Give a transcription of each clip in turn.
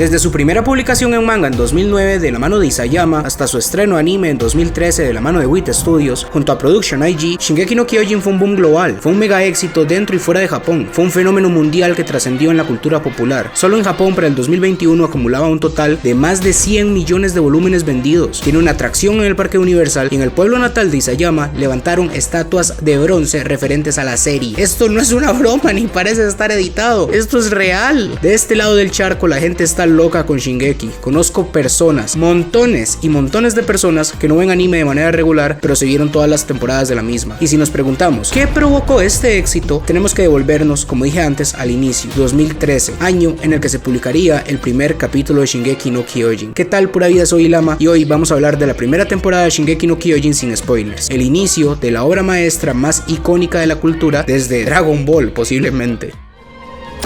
Desde su primera publicación en manga en 2009 de la mano de Isayama hasta su estreno anime en 2013 de la mano de WIT Studios junto a Production IG, Shingeki no Kyojin fue un boom global, fue un mega éxito dentro y fuera de Japón, fue un fenómeno mundial que trascendió en la cultura popular. Solo en Japón para el 2021 acumulaba un total de más de 100 millones de volúmenes vendidos, tiene una atracción en el Parque Universal y en el pueblo natal de Isayama levantaron estatuas de bronce referentes a la serie. Esto no es una broma ni parece estar editado, esto es real. De este lado del charco la gente está loca con Shingeki. Conozco personas, montones y montones de personas que no ven anime de manera regular, pero se vieron todas las temporadas de la misma. Y si nos preguntamos ¿qué provocó este éxito? Tenemos que devolvernos, como dije antes, al inicio, 2013, año en el que se publicaría el primer capítulo de Shingeki no Kyojin. ¿Qué tal? Pura vida, soy Lama y hoy vamos a hablar de la primera temporada de Shingeki no Kyojin sin spoilers. El inicio de la obra maestra más icónica de la cultura desde Dragon Ball, posiblemente.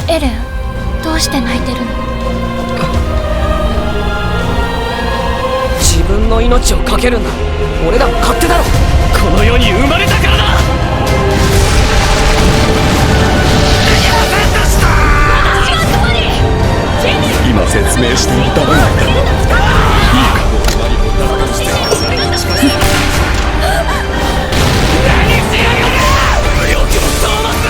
Eren, ¿por qué estás llorando? 自分の命を懸けるんだ。俺らも勝手だろ。この世に生まれたからだ。今説明してもダメなんだ。いいか。何しやがる。よくもそうだぞ。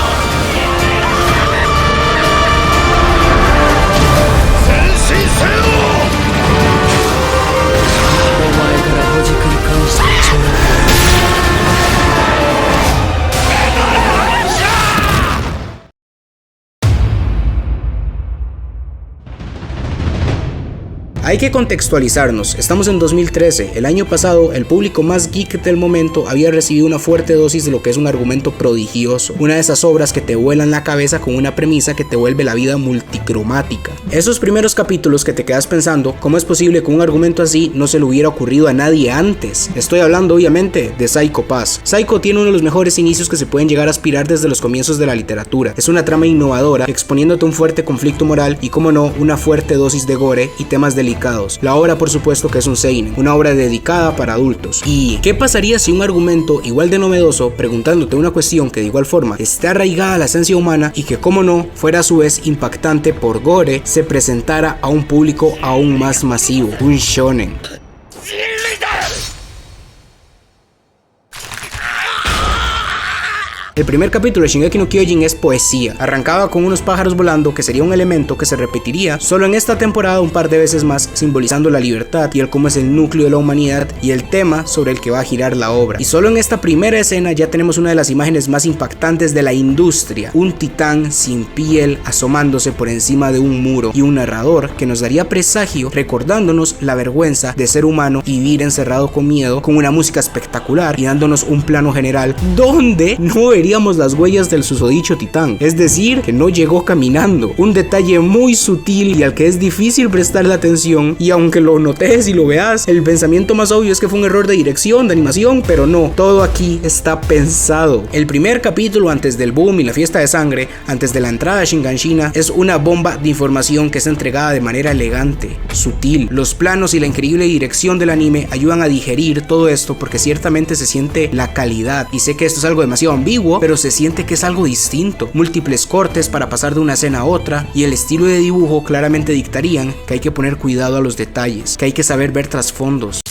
前進せよ。 Hay que contextualizarnos, estamos en 2013, el año pasado el público más geek del momento había recibido una fuerte dosis de lo que es un argumento prodigioso, una de esas obras que te vuelan la cabeza con una premisa que te vuelve la vida multicromática. Esos primeros capítulos que te quedas pensando, ¿cómo es posible que un argumento así no se le hubiera ocurrido a nadie antes? Estoy hablando obviamente de Psycho Pass. Psycho tiene uno de los mejores inicios que se pueden llegar a aspirar desde los comienzos de la literatura. Es una trama innovadora, exponiéndote un fuerte conflicto moral y, como no, una fuerte dosis de gore y temas delicados. La obra, por supuesto, que es un seinen, una obra dedicada para adultos. ¿Y qué pasaría si un argumento igual de novedoso, preguntándote una cuestión que de igual forma está arraigada a la esencia humana y que, como no, fuera a su vez impactante por gore, se presentara a un público aún más masivo? Un shonen. El primer capítulo de Shingeki no Kyojin es poesía. Arrancaba con unos pájaros volando, que sería un elemento que se repetiría solo en esta temporada un par de veces más, simbolizando la libertad y el cómo es el núcleo de la humanidad y el tema sobre el que va a girar la obra. Y solo en esta primera escena ya tenemos una de las imágenes más impactantes de la industria: un titán sin piel asomándose por encima de un muro y un narrador que nos daría presagio, recordándonos la vergüenza de ser humano y vivir encerrado con miedo, con una música espectacular y dándonos un plano general donde no veríamos las huellas del susodicho titán, es decir, que no llegó caminando. Un detalle muy sutil y al que es difícil prestarle atención, y aunque lo notes y lo veas, el pensamiento más obvio es que fue un error de dirección, de animación, pero no, todo aquí está pensado. El primer capítulo, antes del boom y la fiesta de sangre, antes de la entrada de Shinganshina, es una bomba de información que es entregada de manera elegante, sutil. Los planos y la increíble dirección del anime ayudan a digerir todo esto, porque ciertamente se siente la calidad, y sé que esto es algo demasiado ambiguo, pero se siente que es algo distinto. Múltiples cortes para pasar de una escena a otra, y el estilo de dibujo claramente dictarían que hay que poner cuidado a los detalles, que hay que saber ver trasfondos.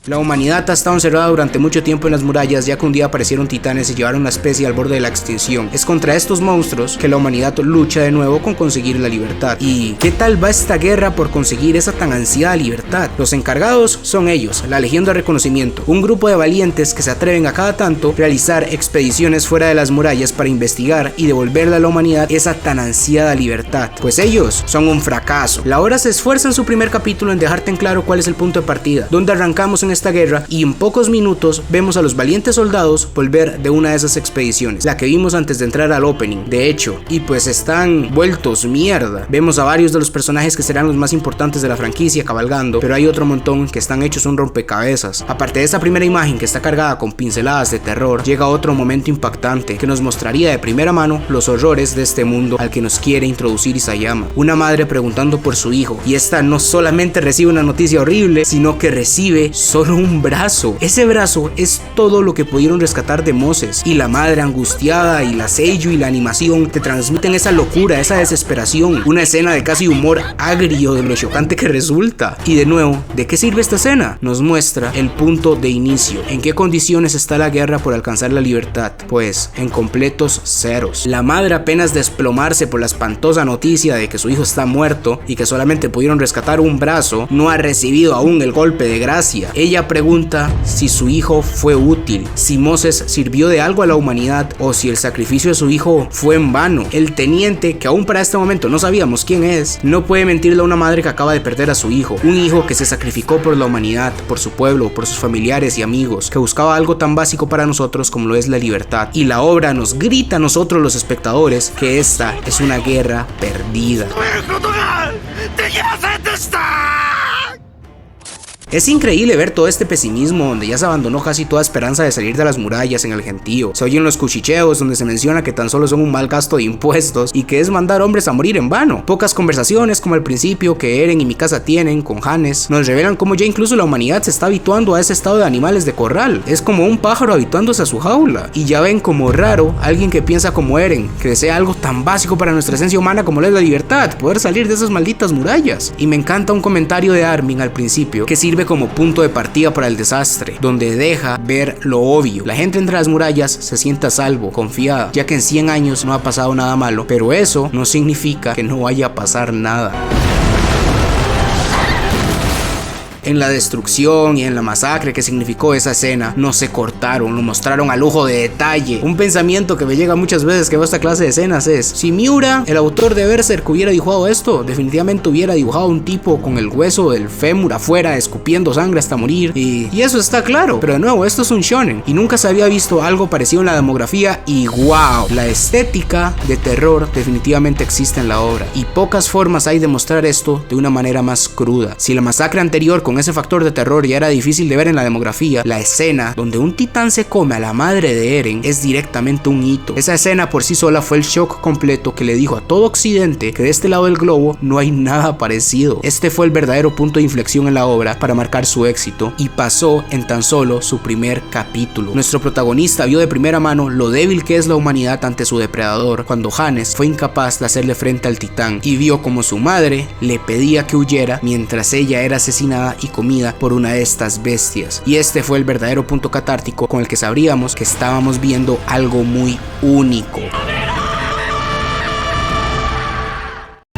La humanidad ha estado encerrada durante mucho tiempo en las murallas, ya que un día aparecieron titanes y llevaron una especie al borde de la extinción. Es contra estos monstruos que la humanidad lucha de nuevo con conseguir la libertad. ¿Y qué tal va esta guerra por conseguir esa tan ansiada libertad? Los encargados son ellos, la Legión de Reconocimiento, un grupo de valientes que se atreven a cada tanto realizar expediciones fuera de las murallas para investigar y devolverle a la humanidad esa tan ansiada libertad. Pues ellos son un fracaso. La obra se esfuerza en su primer capítulo en dejarte en claro cuál es el punto de partida, donde arrancamos en esta guerra, y en pocos minutos vemos a los valientes soldados volver de una de esas expediciones, la que vimos antes de entrar al opening, de hecho, y pues están vueltos mierda. Vemos a varios de los personajes que serán los más importantes de la franquicia cabalgando, pero hay otro montón que están hechos un rompecabezas. Aparte de esta primera imagen que está cargada con pinceladas de terror, llega otro momento impactante que nos mostraría de primera mano los horrores de este mundo al que nos quiere introducir Isayama. Una madre preguntando por su hijo, y esta no solamente recibe una noticia horrible, sino que recibe solo solo un brazo. Ese brazo es todo lo que pudieron rescatar de Moses, y la madre angustiada y la seiyuu y la animación te transmiten esa locura, esa desesperación, una escena de casi humor agrio de lo chocante que resulta. Y de nuevo, ¿de qué sirve esta escena? Nos muestra el punto de inicio. ¿En qué condiciones está la guerra por alcanzar la libertad? Pues en completos ceros. La madre, apenas desplomarse por la espantosa noticia de que su hijo está muerto y que solamente pudieron rescatar un brazo, no ha recibido aún el golpe de gracia. Ella pregunta si su hijo fue útil, si Moses sirvió de algo a la humanidad o si el sacrificio de su hijo fue en vano. El teniente, que aún para este momento no sabíamos quién es, no puede mentirle a una madre que acaba de perder a su hijo, un hijo que se sacrificó por la humanidad, por su pueblo, por sus familiares y amigos, que buscaba algo tan básico para nosotros como lo es la libertad. Y la obra nos grita a nosotros los espectadores que esta es una guerra perdida. Es increíble ver todo este pesimismo donde ya se abandonó casi toda esperanza de salir de las murallas en el gentío. Se oyen los cuchicheos donde se menciona que tan solo son un mal gasto de impuestos y que es mandar hombres a morir en vano. Pocas conversaciones como al principio que Eren y Mikasa tienen con Hannes nos revelan cómo ya incluso la humanidad se está habituando a ese estado de animales de corral. Es como un pájaro habituándose a su jaula. Y ya ven como raro alguien que piensa como Eren, que desea algo tan básico para nuestra esencia humana como lo es la libertad, poder salir de esas malditas murallas. Y me encanta un comentario de Armin al principio que sirve como punto de partida para el desastre, donde deja ver lo obvio. La gente entre las murallas se siente a salvo, confiada, ya que en 100 años no ha pasado nada malo, pero eso no significa que no vaya a pasar nada. En la destrucción y en la masacre que significó esa escena, no se cortaron, lo mostraron a lujo de detalle. Un pensamiento que me llega muchas veces que veo esta clase de escenas es: si Miura, el autor de Berserk, hubiera dibujado esto, definitivamente hubiera dibujado un tipo con el hueso del fémur afuera, escupiendo sangre hasta morir, y eso está claro. Pero de nuevo, esto es un shonen, y nunca se había visto algo parecido en la demografía, y wow, la estética de terror definitivamente existe en la obra, y pocas formas hay de mostrar esto de una manera más cruda. Si la masacre anterior con ese factor de terror ya era difícil de ver en la demografía, la escena donde un titán se come a la madre de Eren es directamente un hito. Esa escena por sí sola fue el shock completo que le dijo a todo Occidente que de este lado del globo no hay nada parecido. Este fue el verdadero punto de inflexión en la obra para marcar su éxito, y pasó en tan solo su primer capítulo. Nuestro protagonista vio de primera mano lo débil que es la humanidad ante su depredador cuando Hannes fue incapaz de hacerle frente al titán, y vio como su madre le pedía que huyera mientras ella era asesinada y comida por una de estas bestias. Y este fue el verdadero punto catártico con el que sabríamos que estábamos viendo algo muy único.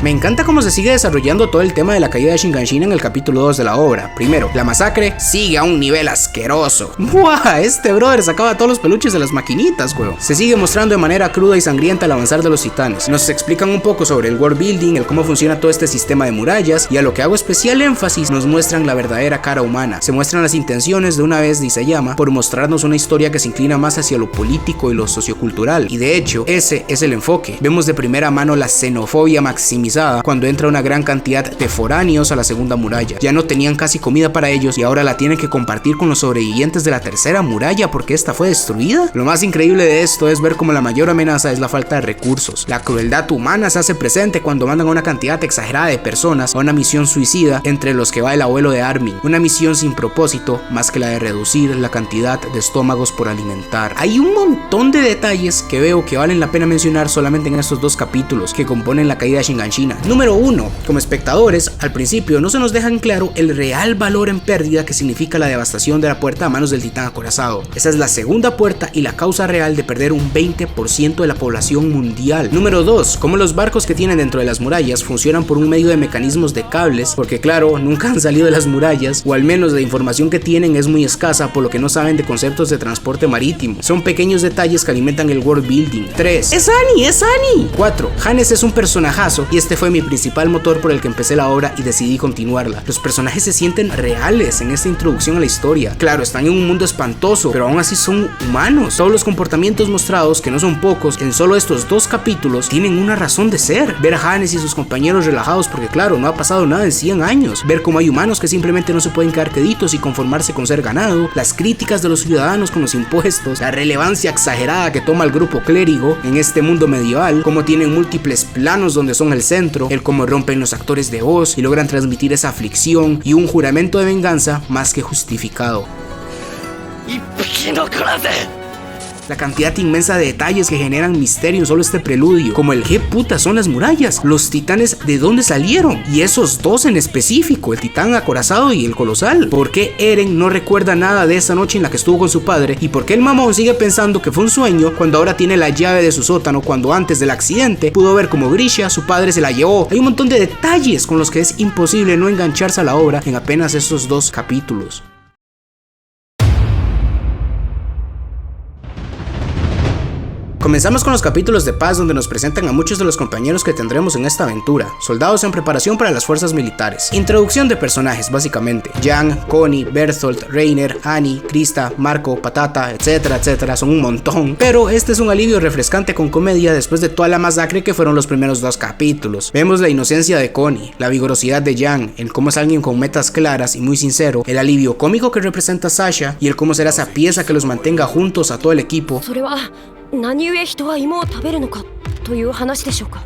Me encanta cómo se sigue desarrollando todo el tema de la caída de Shinganshina en el capítulo 2 de la obra. Primero, la masacre sigue a un nivel asqueroso. ¡Buah! Este brother sacaba todos los peluches de las maquinitas, weón. Se sigue mostrando de manera cruda y sangrienta el avanzar de los titanes. Nos explican un poco sobre el world building, el cómo funciona todo este sistema de murallas, y a lo que hago especial énfasis, nos muestran la verdadera cara humana. Se muestran las intenciones de una vez de Isayama por mostrarnos una historia que se inclina más hacia lo político y lo sociocultural. Y de hecho, ese es el enfoque. Vemos de primera mano la xenofobia maximizada cuando entra una gran cantidad de foráneos a la segunda muralla. Ya no tenían casi comida para ellos y ahora la tienen que compartir con los sobrevivientes de la tercera muralla porque esta fue destruida. Lo más increíble de esto es ver cómo la mayor amenaza es la falta de recursos. La crueldad humana se hace presente cuando mandan a una cantidad exagerada de personas a una misión suicida, entre los que va el abuelo de Armin. Una misión sin propósito más que la de reducir la cantidad de estómagos por alimentar. Hay un montón de detalles que veo que valen la pena mencionar solamente en estos dos capítulos que componen la caída de Shinganshina. Número 1. Como espectadores, al principio no se nos deja en claro el real valor en pérdida que significa la devastación de la puerta a manos del titán acorazado. Esa es la segunda puerta y la causa real de perder un 20% de la población mundial. Número 2. Cómo los barcos que tienen dentro de las murallas funcionan por un medio de mecanismos de cables, porque claro, nunca han salido de las murallas, o al menos la información que tienen es muy escasa, por lo que no saben de conceptos de transporte marítimo. Son pequeños detalles que alimentan el world building. 3. ¡Es Annie! 4. Hannes es un personajazo y este fue mi principal motor por el que empecé la obra y decidí continuarla. Los personajes se sienten reales en esta introducción a la historia. Claro, están en un mundo espantoso, pero aún así son humanos. Todos los comportamientos mostrados, que no son pocos, en solo estos dos capítulos, tienen una razón de ser. Ver a Hannes y sus compañeros relajados porque claro, no ha pasado nada en 100 años. Ver cómo hay humanos que simplemente no se pueden quedar queditos y conformarse con ser ganado. Las críticas de los ciudadanos con los impuestos. La relevancia exagerada que toma el grupo clérigo en este mundo medieval. Cómo tienen múltiples planos donde son el centro, el cómo rompen los actores de voz y logran transmitir esa aflicción y un juramento de venganza más que justificado. La cantidad inmensa de detalles que generan misterio en solo este preludio, como el qué putas son las murallas, los titanes de dónde salieron, y esos dos en específico, el titán acorazado y el colosal. ¿Por qué Eren no recuerda nada de esa noche en la que estuvo con su padre? ¿Y por qué el mamón sigue pensando que fue un sueño cuando ahora tiene la llave de su sótano, cuando antes del accidente pudo ver como Grisha, su padre, se la llevó? Hay un montón de detalles con los que es imposible no engancharse a la obra en apenas esos 2 capítulos. Comenzamos con los capítulos de paz, donde nos presentan a muchos de los compañeros que tendremos en esta aventura, soldados en preparación para las fuerzas militares. Introducción de personajes básicamente: Yang, Connie, Bertholdt, Reiner, Annie, Krista, Marco, Patata, etcétera, etcétera, son un montón. Pero este es un alivio refrescante con comedia después de toda la masacre que fueron los primeros 2 capítulos. Vemos la inocencia de Connie, la vigorosidad de Yang, el cómo es alguien con metas claras y muy sincero, el alivio cómico que representa Sasha y el cómo será esa pieza que los mantenga juntos a todo el equipo. 何故人は芋を食べるのかという話でしょうか。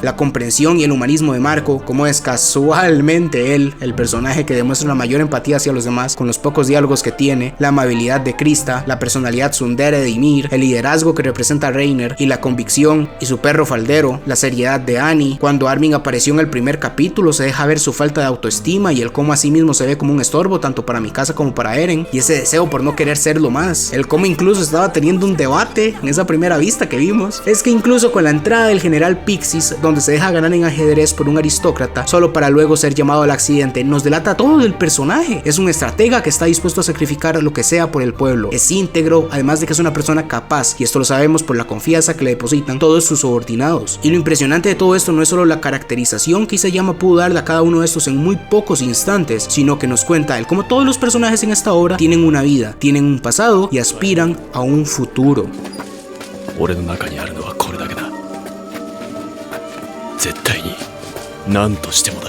La comprensión y el humanismo de Marco, como es casualmente él, el personaje que demuestra una mayor empatía hacia los demás con los pocos diálogos que tiene, la amabilidad de Krista, la personalidad tsundere de Ymir, el liderazgo que representa a Reiner y la convicción y su perro faldero, la seriedad de Annie. Cuando Armin apareció en el primer capítulo se deja ver su falta de autoestima y el cómo a sí mismo se ve como un estorbo tanto para Mikasa como para Eren, y ese deseo por no querer serlo más, el cómo incluso estaba teniendo un debate en esa primera vista que vimos. Es que incluso con la entrada del general Pixis, donde se deja ganar en ajedrez por un aristócrata solo para luego ser llamado al accidente, nos delata todo el personaje. Es un estratega que está dispuesto a sacrificar lo que sea por el pueblo, es íntegro, además de que es una persona capaz, y esto lo sabemos por la confianza que le depositan todos sus subordinados. Y lo impresionante de todo esto no es solo la caracterización que Isayama pudo darle a cada uno de estos en muy pocos instantes, sino que nos cuenta el cómo todos los personajes en esta obra tienen una vida, tienen un pasado y aspiran a un futuro.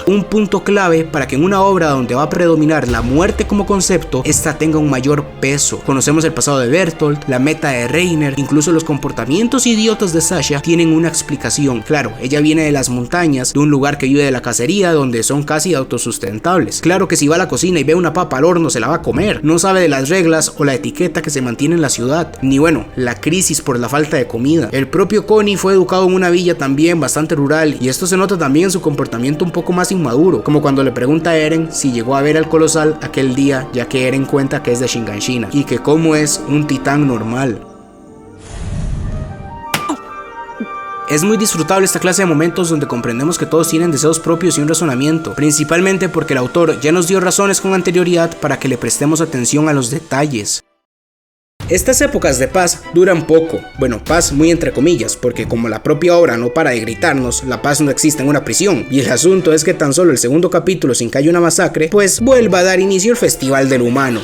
Un punto clave para que en una obra donde va a predominar la muerte como concepto, esta tenga un mayor peso. Conocemos el pasado de Bertholdt, la meta de Reiner, incluso los comportamientos idiotas de Sasha tienen una explicación. Claro, ella viene de las montañas, de un lugar que vive de la cacería, donde son casi autosustentables. Claro que si va a la cocina y ve una papa al horno se la va a comer. No sabe de las reglas o la etiqueta que se mantiene en la ciudad, ni bueno, la crisis por la falta de comida. El propio Connie fue educado en una villa también bastante rural, y esto se nota también en su comportamiento un poco más inmaduro, como cuando le pregunta a Eren si llegó a ver al colosal aquel día, ya que Eren cuenta que es de Shiganshina y que como es un titán normal. Es muy disfrutable esta clase de momentos donde comprendemos que todos tienen deseos propios y un razonamiento, principalmente porque el autor ya nos dio razones con anterioridad para que le prestemos atención a los detalles. Estas épocas de paz duran poco, bueno, paz muy entre comillas, porque como la propia obra no para de gritarnos, la paz no existe en una prisión, y el asunto es que tan solo el segundo capítulo sin que haya una masacre, pues vuelva a dar inicio el Festival del Humano.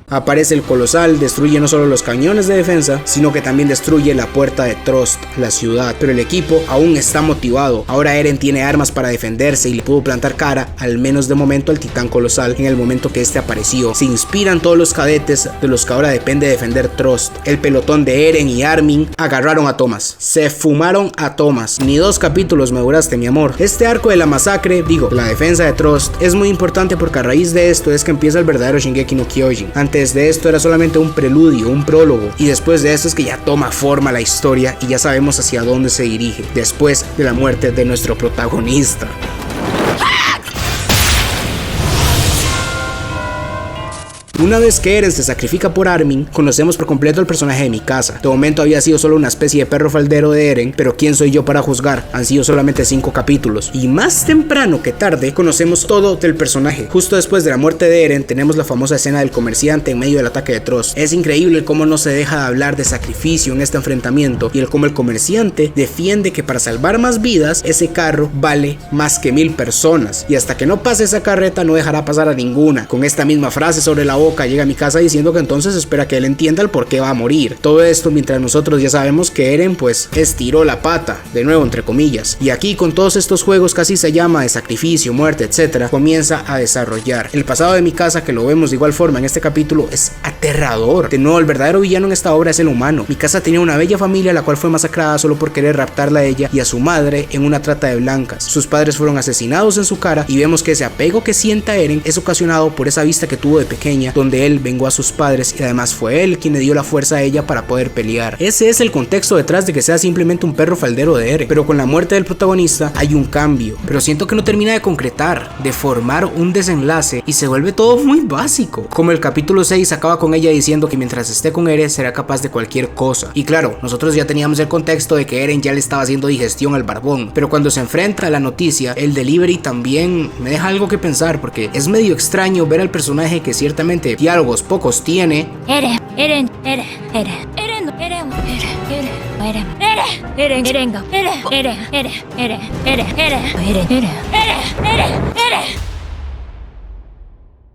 Aparece el colosal, destruye no solo los cañones de defensa, sino que también destruye la puerta de Trost, la ciudad, pero el equipo aún está motivado. Ahora Eren tiene armas para defenderse y le pudo plantar cara, al menos de momento, al titán colosal en el momento que este apareció. Se inspiran todos los cadetes de los que ahora depende defender Trost. El pelotón de Eren y Armin agarraron a Thomas, se fumaron a Thomas. Ni 2 capítulos me duraste, mi amor. Este arco de la masacre, la defensa de Trost, es muy importante porque a raíz de esto es que empieza el verdadero Shingeki no Kyojin. Antes de esto era solamente un preludio, un prólogo, y después de esto es que ya toma forma la historia y ya sabemos hacia dónde se dirige, después de la muerte de nuestro protagonista. Una vez que Eren se sacrifica por Armin, conocemos por completo el personaje de Mikasa. De momento había sido solo una especie de perro faldero de Eren, pero ¿quién soy yo para juzgar? Han sido solamente 5 capítulos. Y más temprano que tarde, conocemos todo del personaje. Justo después de la muerte de Eren, tenemos la famosa escena del comerciante en medio del ataque de Trost. Es increíble el cómo no se deja de hablar de sacrificio en este enfrentamiento, y el cómo el comerciante defiende que para salvar más vidas, ese carro vale más que 1000 personas. Y hasta que no pase esa carreta, no dejará pasar a ninguna. Con esta misma frase sobre la boca, Sokka llega a mi casa diciendo que entonces espera que él entienda el por qué va a morir. Todo esto mientras nosotros ya sabemos que Eren pues estiró la pata, de nuevo entre comillas. Y aquí con todos estos juegos casi se llama de sacrificio, muerte, etcétera, comienza a desarrollar. El pasado de mi casa, que lo vemos de igual forma en este capítulo, es aterrador. De nuevo, el verdadero villano en esta obra es el humano. Mi casa tenía una bella familia la cual fue masacrada solo por querer raptarla a ella y a su madre en una trata de blancas. Sus padres fueron asesinados en su cara y vemos que ese apego que sienta Eren es ocasionado por esa vista que tuvo de pequeña, donde él vengó a sus padres y además fue él quien le dio la fuerza a ella para poder pelear. Ese es el contexto detrás de que sea simplemente un perro faldero de Eren, pero con la muerte del protagonista hay un cambio, pero siento que no termina de concretar, de formar un desenlace y se vuelve todo muy básico, como el capítulo 6 acaba con ella diciendo que mientras esté con Eren será capaz de cualquier cosa. Y claro, nosotros ya teníamos el contexto de que Eren ya le estaba haciendo digestión al barbón, pero cuando se enfrenta a la noticia, el delivery también me deja algo que pensar, porque es medio extraño ver al personaje que ciertamente diálogos pocos tiene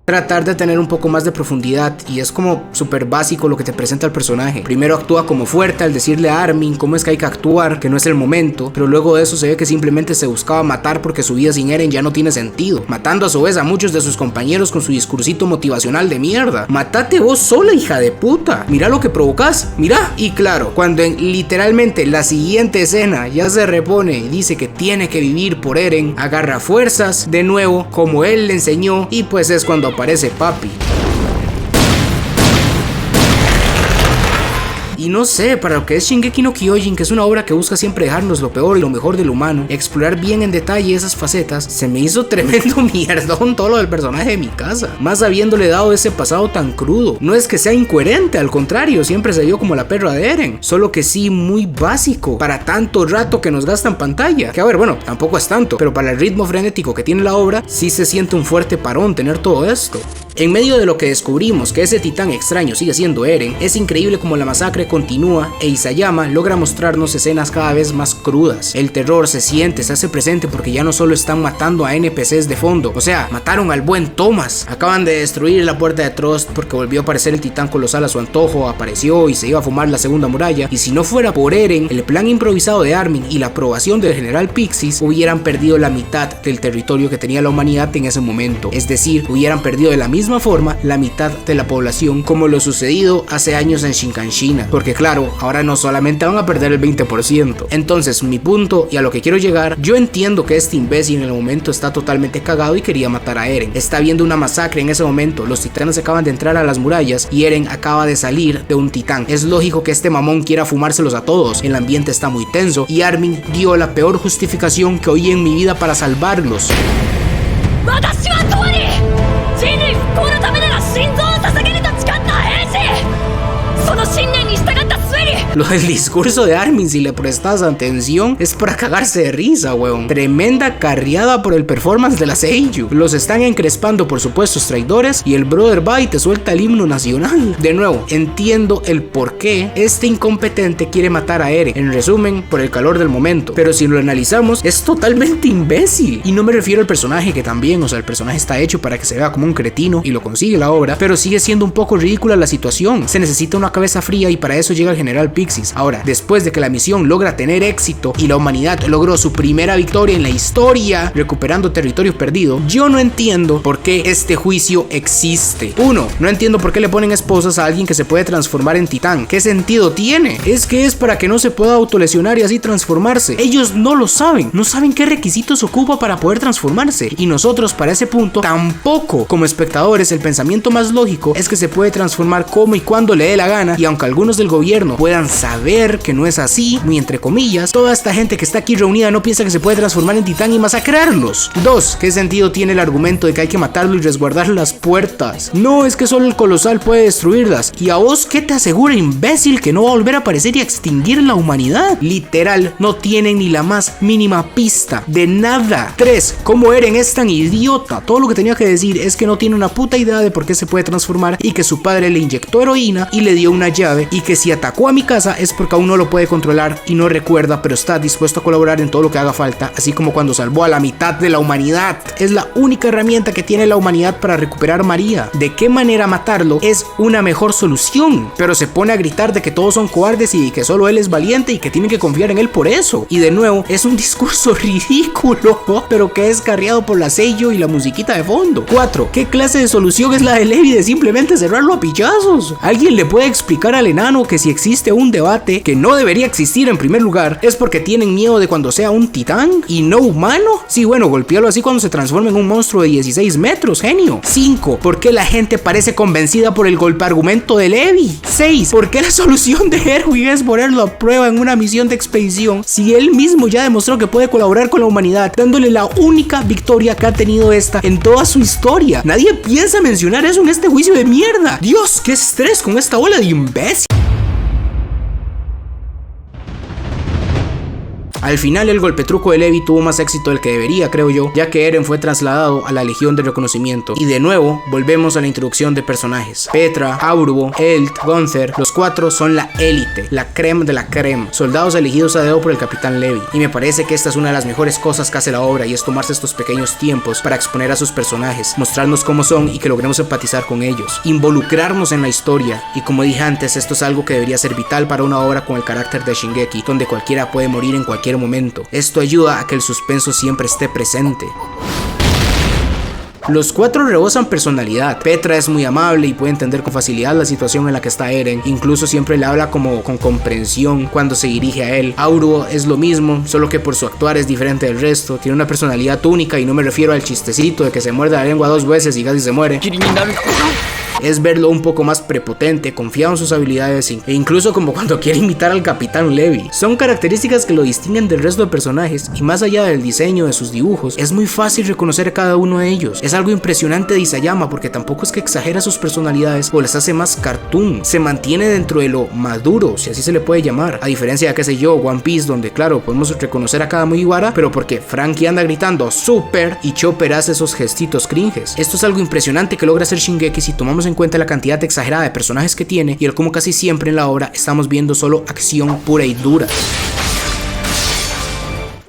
tratar de tener un poco más de profundidad, y es como súper básico lo que te presenta el personaje. Primero actúa como fuerte al decirle a Armin cómo es que hay que actuar, que no es el momento, pero luego de eso se ve que simplemente se buscaba matar porque su vida sin Eren ya no tiene sentido, matando a su vez a muchos de sus compañeros con su discursito motivacional de mierda. Matate vos sola, hija de puta, mira lo que provocas, mira. Y claro, cuando en literalmente la siguiente escena ya se repone y dice que tiene que vivir por Eren, agarra fuerzas de nuevo como él le enseñó, y pues es cuando aparece papi. Y no sé, para lo que es Shingeki no Kyojin, que es una obra que busca siempre dejarnos lo peor y lo mejor del humano, explorar bien en detalle esas facetas, se me hizo tremendo mierdón todo lo del personaje de mi casa, más habiéndole dado ese pasado tan crudo. No es que sea incoherente, al contrario, siempre se vio como la perra de Eren, solo que sí muy básico para tanto rato que nos gasta en pantalla, que a ver, bueno, tampoco es tanto, pero para el ritmo frenético que tiene la obra, sí se siente un fuerte parón tener todo esto. En medio de lo que descubrimos que ese titán extraño sigue siendo Eren, es increíble como la masacre continúa e Isayama logra mostrarnos escenas cada vez más crudas. El terror se siente, se hace presente porque ya no solo están matando a NPCs de fondo, o sea, mataron al buen Thomas. Acaban de destruir la puerta de Trust porque volvió a aparecer el titán colosal a su antojo, apareció y se iba a fumar la segunda muralla, y si no fuera por Eren, el plan improvisado de Armin y la aprobación del general Pixis, hubieran perdido la mitad del territorio que tenía la humanidad en ese momento, es decir, hubieran perdido de la misma forma la mitad de la población, como lo sucedido hace años en Shinkanshina, porque claro, ahora no solamente van a perder el 20%. Entonces mi punto y a lo que quiero llegar, yo entiendo que este imbécil en el momento está totalmente cagado y quería matar a Eren, está viendo una masacre en ese momento, los titanes acaban de entrar a las murallas y Eren acaba de salir de un titán, es lógico que este mamón quiera fumárselos a todos, el ambiente está muy tenso y Armin dio la peor justificación que oí en mi vida para salvarlos. Lo del discurso de Armin, si le prestas atención, es para cagarse de risa, weón. Tremenda carriada por el performance de la Seiyuu. Los están encrespando por supuestos traidores y el brother va y te suelta el himno nacional. De nuevo, entiendo el por qué este incompetente quiere matar a Eren. En resumen, por el calor del momento. Pero si lo analizamos, es totalmente imbécil. Y no me refiero al personaje, que también, o sea, el personaje está hecho para que se vea como un cretino y lo consigue la obra, pero sigue siendo un poco ridícula la situación. Se necesita una cabeza fría y para eso llega el general Pixis. Ahora, después de que la misión logra tener éxito y la humanidad logró su primera victoria en la historia, recuperando territorio perdido, yo no entiendo por qué este juicio existe. Uno, no entiendo por qué le ponen esposas a alguien que se puede transformar en titán. ¿Qué sentido tiene? Es que es para que no se pueda autolesionar y así transformarse. Ellos no lo saben, no saben qué requisitos ocupa para poder transformarse, y nosotros para ese punto tampoco. Como espectadores, el pensamiento más lógico es que se puede transformar como y cuando le dé la gana, y aunque algunos del gobierno puedan saber que no es así, muy entre comillas, toda esta gente que está aquí reunida no piensa que se puede transformar en titán y masacrarlos. 2. ¿Qué sentido tiene el argumento de que hay que matarlo y resguardar las puertas? No, es que solo el colosal puede destruirlas. ¿Y a vos qué te asegura, imbécil, que no va a volver a aparecer y a extinguir la humanidad? Literal, no tienen ni la más mínima pista de nada. 3. ¿Cómo Eren es tan idiota? Todo lo que tenía que decir es que no tiene una puta idea de por qué se puede transformar y que su padre le inyectó heroína y le dio una llave, y que si atacó a mi casa casa es porque aún no lo puede controlar y no recuerda, pero está dispuesto a colaborar en todo lo que haga falta, así como cuando salvó a la mitad de la humanidad. Es la única herramienta que tiene la humanidad para recuperar a María. ¿De qué manera matarlo es una mejor solución? Pero se pone a gritar de que todos son cobardes y que solo él es valiente y que tienen que confiar en él por eso. Y de nuevo, es un discurso ridículo, pero que es carriado por la sello y la musiquita de fondo. 4. ¿Qué clase de solución es la de Levi de simplemente cerrarlo a pichazos? ¿Alguien le puede explicar al enano que si existe un debate que no debería existir en primer lugar es porque tienen miedo de cuando sea un titán y no humano? Sí, bueno, golpéalo así cuando se transforme en un monstruo de 16 metros, genio. 5. ¿Por qué la gente parece convencida por el golpe argumento de Levi? 6. ¿Por qué la solución de Erwin es ponerlo a prueba en una misión de expedición si él mismo ya demostró que puede colaborar con la humanidad, dándole la única victoria que ha tenido esta en toda su historia? Nadie piensa mencionar eso en este juicio de mierda. Dios, qué estrés con esta ola de imbécil. Al final el golpetruco de Levi tuvo más éxito del que debería, creo yo, ya que Eren fue trasladado a la Legión de Reconocimiento. Y de nuevo, volvemos a la introducción de personajes. Petra, Aurubo, Elt, Gunther, los 4 son la élite, la creme de la creme, soldados elegidos a dedo por el Capitán Levi. Y me parece que esta es una de las mejores cosas que hace la obra, y es tomarse estos pequeños tiempos para exponer a sus personajes, mostrarnos cómo son y que logremos empatizar con ellos, involucrarnos en la historia. Y como dije antes, esto es algo que debería ser vital para una obra con el carácter de Shingeki, donde cualquiera puede morir en cualquier momento. Esto ayuda a que el suspenso siempre esté presente. Los 4 rebosan personalidad. Petra es muy amable y puede entender con facilidad la situación en la que está Eren. Incluso siempre le habla como con comprensión cuando se dirige a él. Aurubo es lo mismo, solo que por su actuar es diferente del resto. Tiene una personalidad única y no me refiero al chistecito de que se muerde la lengua 2 veces y casi se muere. Es verlo un poco más prepotente, confiado en sus habilidades e incluso como cuando quiere imitar al Capitán Levi. Son características que lo distinguen del resto de personajes y más allá del diseño de sus dibujos, es muy fácil reconocer a cada uno de ellos. Es algo impresionante de Isayama porque tampoco es que exagera sus personalidades o las hace más cartoon. Se mantiene dentro de lo maduro, si así se le puede llamar. A diferencia de, qué sé yo, One Piece, donde claro, podemos reconocer a cada Mugiwara, pero porque Frankie anda gritando super y Chopper hace esos gestitos cringes. Esto es algo impresionante que logra hacer Shingeki si tomamos en cuenta la cantidad exagerada de personajes que tiene y el cómo casi siempre en la obra estamos viendo solo acción pura y dura.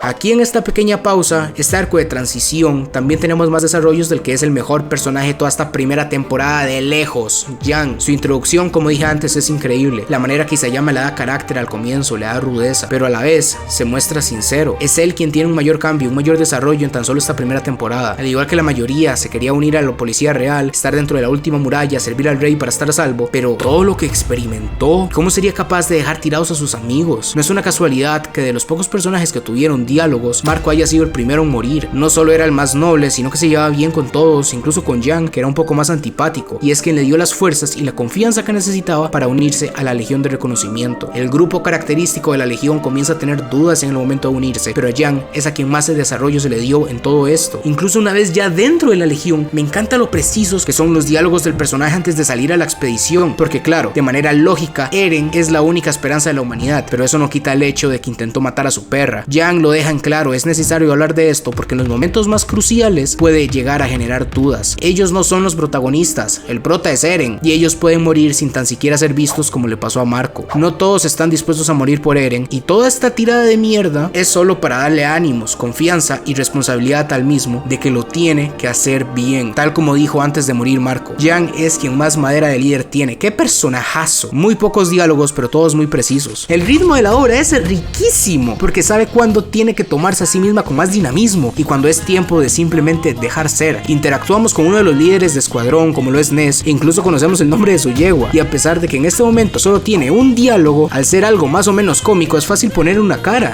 Aquí en esta pequeña pausa, este arco de transición, también tenemos más desarrollos del que es el mejor personaje de toda esta primera temporada de lejos, Yang. Su introducción, como dije antes, es increíble. La manera que Isayama le da carácter al comienzo, le da rudeza, pero a la vez se muestra sincero. Es él quien tiene un mayor cambio, un mayor desarrollo en tan solo esta primera temporada. Al igual que la mayoría, se quería unir a la policía real, estar dentro de la última muralla, servir al rey para estar a salvo, pero todo lo que experimentó, ¿cómo sería capaz de dejar tirados a sus amigos? No es una casualidad que de los pocos personajes que tuvieron diálogos, Marco haya sido el primero en morir. No solo era el más noble, sino que se llevaba bien con todos, incluso con Yang, que era un poco más antipático, y es quien le dio las fuerzas y la confianza que necesitaba para unirse a la Legión de Reconocimiento. El grupo característico de la Legión comienza a tener dudas en el momento de unirse, pero a Yang es a quien más de desarrollo se le dio en todo esto. Incluso una vez ya dentro de la Legión, me encanta lo precisos que son los diálogos del personaje antes de salir a la expedición, porque claro, de manera lógica, Eren es la única esperanza de la humanidad, pero eso no quita el hecho de que intentó matar a su perra. Yang lo deja en claro, es necesario hablar de esto porque en los momentos más cruciales puede llegar a generar dudas. Ellos no son los protagonistas, el prota es Eren, y ellos pueden morir sin tan siquiera ser vistos como le pasó a Marco. No todos están dispuestos a morir por Eren, y toda esta tirada de mierda es solo para darle ánimos, confianza y responsabilidad al mismo de que lo tiene que hacer bien, tal como dijo antes de morir Marco. Yang es quien más madera de líder tiene. ¡Qué personajazo! Muy pocos diálogos, pero todos muy precisos. El ritmo de la obra es riquísimo, porque sabe cuándo tiene que tomarse a sí misma con más dinamismo y cuando es tiempo de simplemente dejar ser. Interactuamos con uno de los líderes de escuadrón, como lo es Ness, e incluso conocemos el nombre de su yegua, y a pesar de que en este momento solo tiene un diálogo, al ser algo más o menos cómico es fácil poner una cara.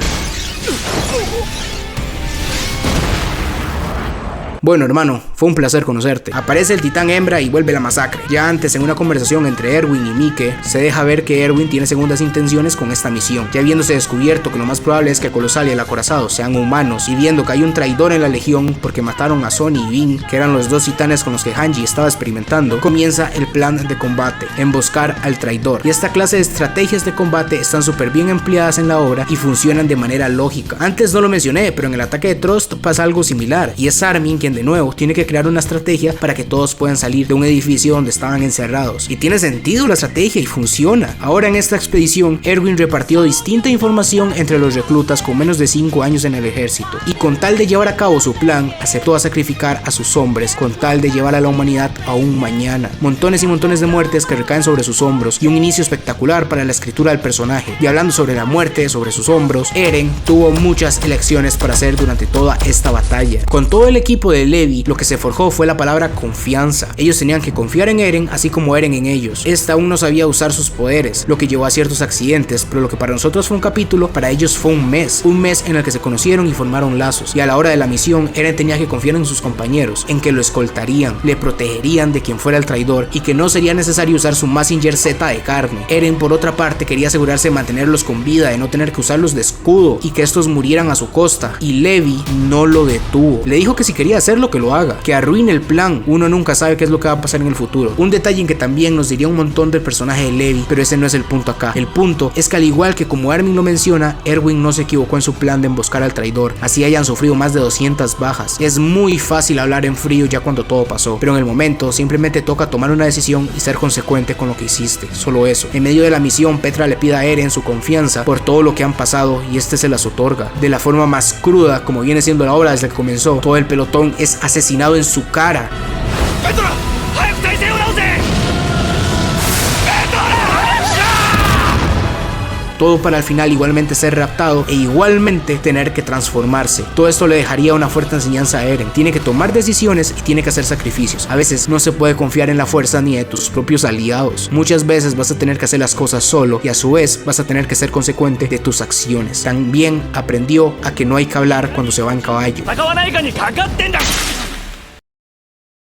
Bueno, hermano, fue un placer conocerte. Aparece el titán hembra y vuelve la masacre. Ya antes, en una conversación entre Erwin y Mike, se deja ver que Erwin tiene segundas intenciones con esta misión, ya habiéndose descubierto que lo más probable es que Colosal y el acorazado sean humanos, y viendo que hay un traidor en la legión porque mataron a Sony y Vin, que eran los dos titanes con los que Hanji estaba experimentando, comienza el plan de combate, emboscar al traidor. Y esta clase de estrategias de combate están súper bien empleadas en la obra y funcionan de manera lógica. Antes no lo mencioné, pero en el ataque de Trust pasa algo similar, y es Armin quien de nuevo, tiene que crear una estrategia para que todos puedan salir de un edificio donde estaban encerrados. Y tiene sentido la estrategia y funciona. Ahora en esta expedición, Erwin repartió distinta información entre los reclutas con menos de 5 años en el ejército. Y con tal de llevar a cabo su plan, aceptó a sacrificar a sus hombres con tal de llevar a la humanidad a un mañana. Montones y montones de muertes que recaen sobre sus hombros y un inicio espectacular para la escritura del personaje. Y hablando sobre la muerte, sobre sus hombros, Eren tuvo muchas elecciones para hacer durante toda esta batalla. Con todo el equipo de Levi, lo que se forjó fue la palabra confianza. Ellos tenían que confiar en Eren, así como Eren en ellos. Esta aún no sabía usar sus poderes, lo que llevó a ciertos accidentes, pero lo que para nosotros fue un capítulo, para ellos fue un mes en el que se conocieron y formaron lazos. Y a la hora de la misión, Eren tenía que confiar en sus compañeros, en que lo escoltarían, le protegerían de quien fuera el traidor y que no sería necesario usar su Mazinger Z de carne. Eren, por otra parte, quería asegurarse de mantenerlos con vida, de no tener que usarlos de escudo y que estos murieran a su costa. Y Levi no lo detuvo. Le dijo que si quería hacerlo, que lo haga, que arruine el plan. Uno nunca sabe qué es lo que va a pasar en el futuro. Un detalle en que también nos diría un montón del personaje de Levi, pero ese no es el punto acá. El punto es que al igual que como Armin lo menciona, Erwin no se equivocó en su plan de emboscar al traidor, así hayan sufrido más de 200 bajas. Es muy fácil hablar en frío ya cuando todo pasó, pero en el momento simplemente toca tomar una decisión y ser consecuente con lo que hiciste, solo eso. En medio de la misión, Petra le pide a Eren su confianza por todo lo que han pasado y este se las otorga, de la forma más cruda como viene siendo la obra desde que comenzó. Todo el pelotón es asesinado en su cara. ¡Petra! Todo para al final igualmente ser raptado e igualmente tener que transformarse. Todo esto le dejaría una fuerte enseñanza a Eren. Tiene que tomar decisiones y tiene que hacer sacrificios. A veces no se puede confiar en la fuerza ni de tus propios aliados. Muchas veces vas a tener que hacer las cosas solo y a su vez vas a tener que ser consecuente de tus acciones. También aprendió a que no hay que hablar cuando se va en caballo.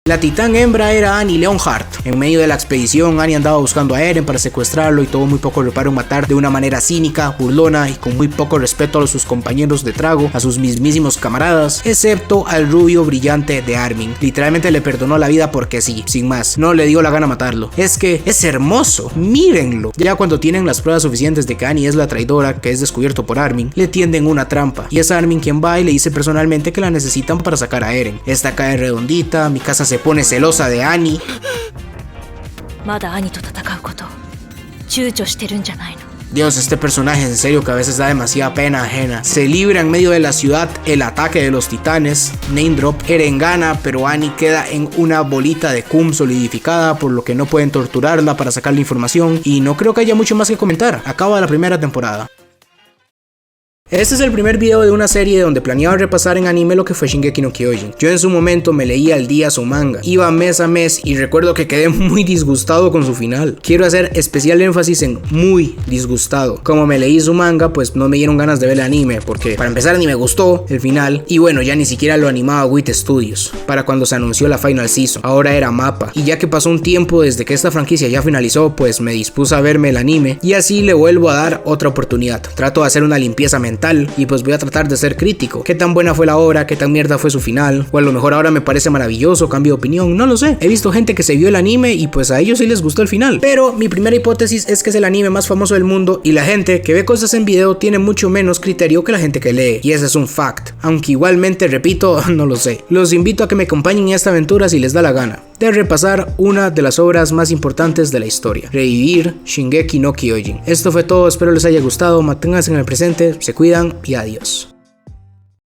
La titán hembra era Annie Leonhardt. En medio de la expedición, Annie andaba buscando a Eren para secuestrarlo y tuvo muy poco reparo en matar de una manera cínica, burlona y con muy poco respeto a sus compañeros de trago, a sus mismísimos camaradas, excepto al rubio brillante de Armin. Literalmente le perdonó la vida porque sí, sin más. No le dio la gana matarlo. Es que es hermoso, mírenlo. Ya cuando tienen las pruebas suficientes de que Annie es la traidora, que es descubierto por Armin, le tienden una trampa. Y es Armin quien va y le dice personalmente que la necesitan para sacar a Eren. Esta cae redondita, mi casa se pone celosa de Annie. Dios, este personaje en serio que a veces da demasiada pena ajena. Se libra en medio de la ciudad el ataque de los titanes, name drop. Eren gana, pero Annie queda en una bolita de cum solidificada, por lo que no pueden torturarla para sacar la información. Y no creo que haya mucho más que comentar. Acaba la primera temporada. Este es el primer video de una serie donde planeaba repasar en anime lo que fue Shingeki no Kyojin. Yo en su momento me leía al día su manga, iba mes a mes y recuerdo que quedé muy disgustado con su final. Quiero hacer especial énfasis en muy disgustado. Como me leí su manga, pues no me dieron ganas de ver el anime, porque para empezar ni me gustó el final y bueno, ya ni siquiera lo animaba WIT Studios para cuando se anunció la final season. Ahora era MAPPA y ya que pasó un tiempo desde que esta franquicia ya finalizó, pues me dispuse a verme el anime y así le vuelvo a dar otra oportunidad. Trato de hacer una limpieza mental y pues voy a tratar de ser crítico. ¿Qué tan buena fue la obra? ¿Qué tan mierda fue su final? O a lo mejor ahora me parece maravilloso, cambio de opinión, no lo sé. He visto gente que se vio el anime y pues a ellos sí les gustó el final. Pero mi primera hipótesis es que es el anime más famoso del mundo y la gente que ve cosas en video tiene mucho menos criterio que la gente que lee. Y ese es un fact. Aunque igualmente, repito, no lo sé. Los invito a que me acompañen en esta aventura si les da la gana de repasar una de las obras más importantes de la historia, revivir Shingeki no Kyojin. Esto fue todo, espero les haya gustado, manténganse en el presente, se cuidan y adiós.